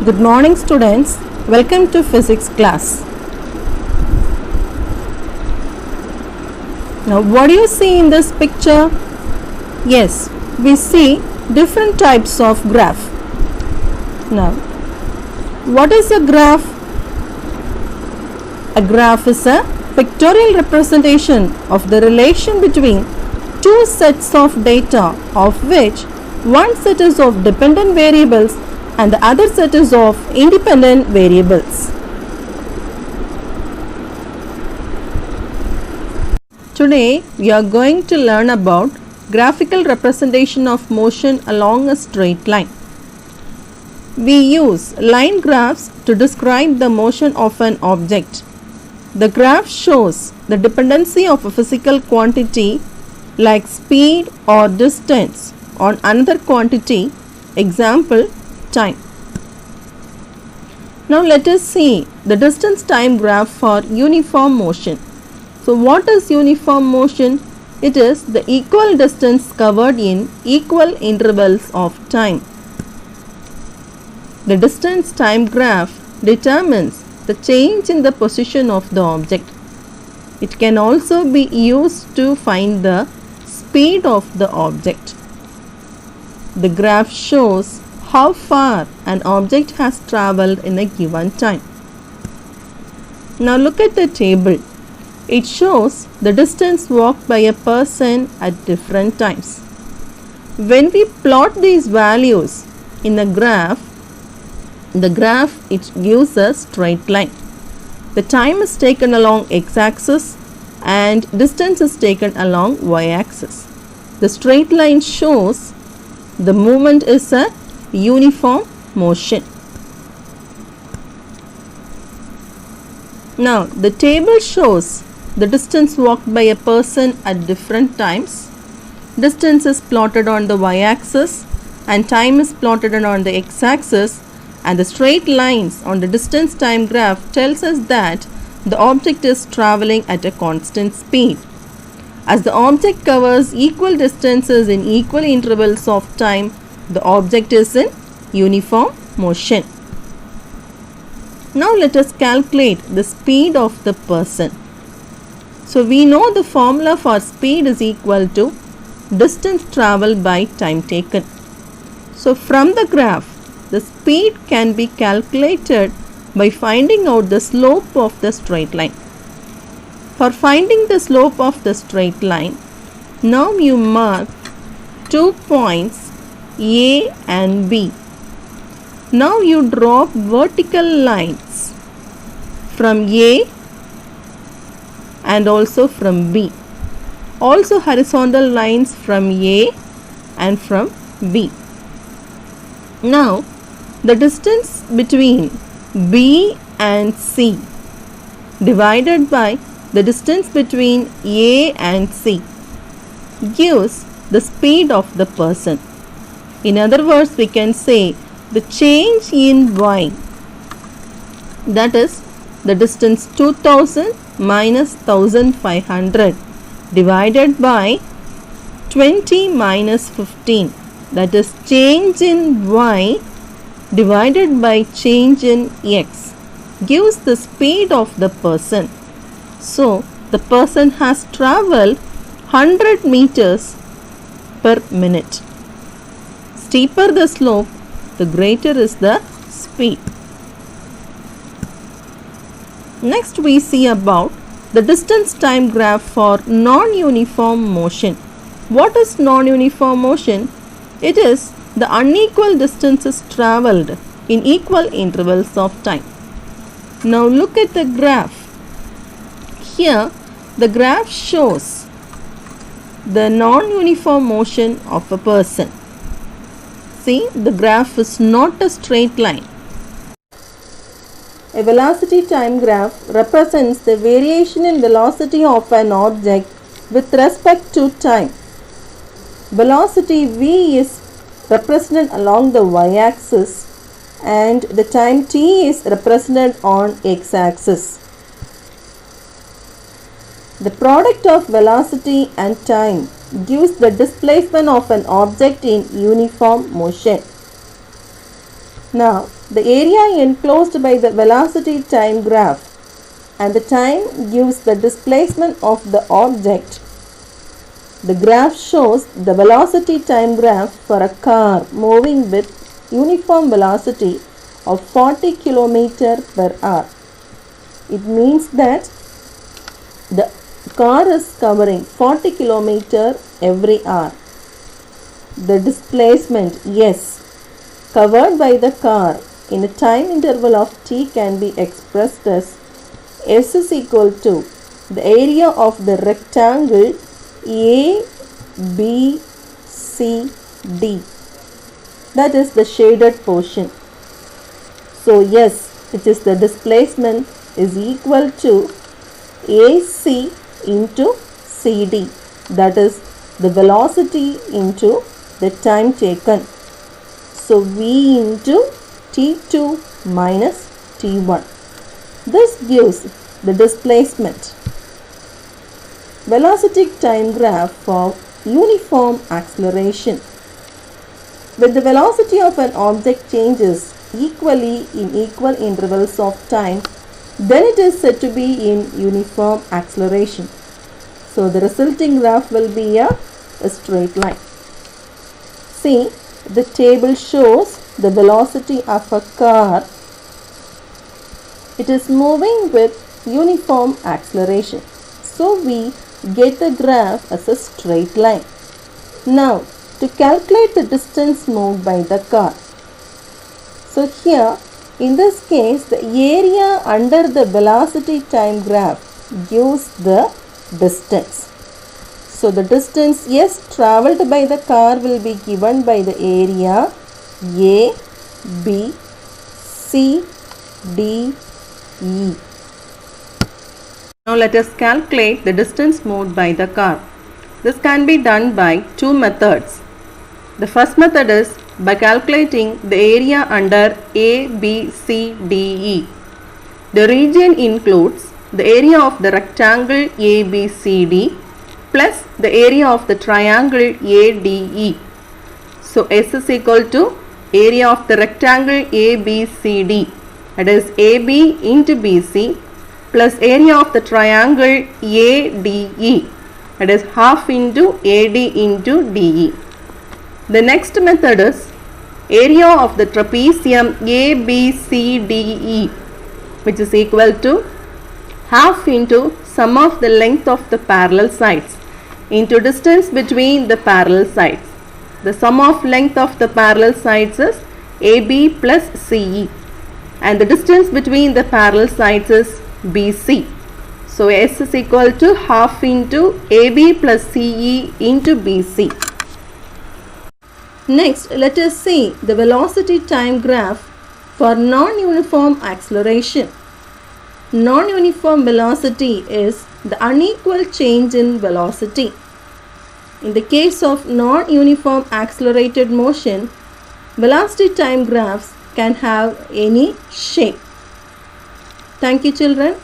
Good morning students, welcome to physics class. Now what do you see in this picture? Yes, we see different types of graph. Now what is a graph? A graph is a pictorial representation of the relation between two sets of data of which one set is of dependent variables and the other set is of independent variables. Today we are going to learn about graphical representation of motion along a straight line. We use line graphs to describe the motion of an object. The graph shows the dependency of a physical quantity like speed or distance on another quantity, example time. Now let us see the distance time graph for uniform motion. So what is uniform motion? It is the equal distance covered in equal intervals of time. The distance time graph determines the change in the position of the object. It can also be used to find the speed of the object. The graph shows how far an object has travelled in a given time. Now look at the table. It shows the distance walked by a person at different times. When we plot these values in the graph it gives a straight line. The time is taken along x-axis and distance is taken along y-axis. The straight line shows the movement is a uniform motion. Now the table shows the distance walked by a person at different times. Distance is plotted on the y-axis and time is plotted on the x-axis, and the straight lines on the distance time graph tells us that the object is travelling at a constant speed. As the object covers equal distances in equal intervals of time, the object is in uniform motion. Now let us calculate the speed of the person. So we know the formula for speed is equal to distance travelled by time taken. So from the graph, the speed can be calculated by finding out the slope of the straight line. For finding the slope of the straight line, now you mark 2 points A and B. Now you draw vertical lines from A and also from B. Also horizontal lines from A and from B. Now the distance between B and C divided by the distance between A and C gives the speed of the person. In other words, we can say the change in y, that is the distance 2000 minus 1500 divided by 20 minus 15, that is change in y divided by change in x, gives the speed of the person. So the person has travelled 100 meters per minute. Steeper the slope, the greater is the speed. Next we see about the distance time graph for non-uniform motion. What is non-uniform motion? It is the unequal distances travelled in equal intervals of time. Now look at the graph. Here the graph shows the non-uniform motion of a person. See, the graph is not a straight line. A velocity time graph represents the variation in velocity of an object with respect to time. Velocity v is represented along the y-axis and the time t is represented on x-axis. The product of velocity and time gives the displacement of an object in uniform motion. Now, the area enclosed by the velocity time graph and the time gives the displacement of the object. The graph shows the velocity time graph for a car moving with uniform velocity of 40 km per hour. It means that the car is covering 40 km every hour. The displacement S covered by the car in a time interval of t can be expressed as S is equal to the area of the rectangle A, B, C, D. That is the shaded portion. So yes, which is the displacement, is equal to AC into CD. That is the velocity into the time taken. So V into T2 minus T1. This gives the displacement. Velocity time graph for uniform acceleration. When the velocity of an object changes equally in equal intervals of time, then it is said to be in uniform acceleration. So the resulting graph will be a straight line. See, the table shows the velocity of a car. It is moving with uniform acceleration. So we get the graph as a straight line. Now, to calculate the distance moved by the car. So here, in this case, the area under the velocity time graph gives the distance. So the distance S travelled by the car will be given by the area A, B, C, D, E. Now let us calculate the distance moved by the car. This can be done by two methods. The first method is by calculating the area under A, B, C, D, E. The region includes the area of the rectangle ABCD plus the area of the triangle ADE. So S is equal to area of the rectangle ABCD, that is AB into BC, plus area of the triangle ADE, that is half into AD into DE. The next method is area of the trapezium ABCDE, which is equal to half into sum of the length of the parallel sides into distance between the parallel sides. The sum of length of the parallel sides is AB plus CE, and the distance between the parallel sides is BC. So S is equal to half into AB plus CE into BC. Next, let us see the velocity time graph for non-uniform acceleration. Non-uniform velocity is the unequal change in velocity. In the case of non-uniform accelerated motion, velocity time graphs can have any shape. Thank you, children.